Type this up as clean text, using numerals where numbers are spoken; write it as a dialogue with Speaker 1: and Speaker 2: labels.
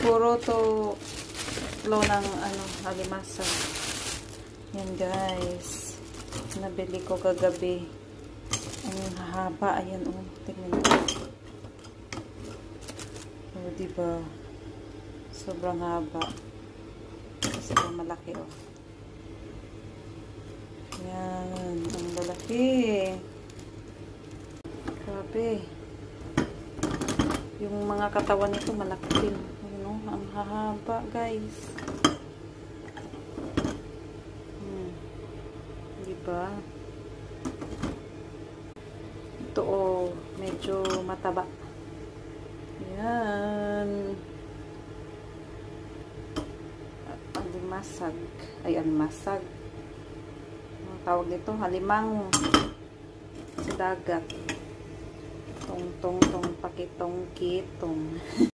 Speaker 1: Puro to lo ng halimasa. Yan guys. Nabili ko kagabi. Ang haba. Ayan oh. Tingnan mo. Oh, diba? Sobrang haba. Sobrang malaki oh. Yan. Ang lalaki. Grabe. Yung mga katawan nito malaki din. Ayun, ang hahaba, guys. Diba? Ito, oh, medyo mataba. Yan. Alimasag. Ay, alimasag. Ang tawag nito, halimang sa dagat. Tong pakitong kitong.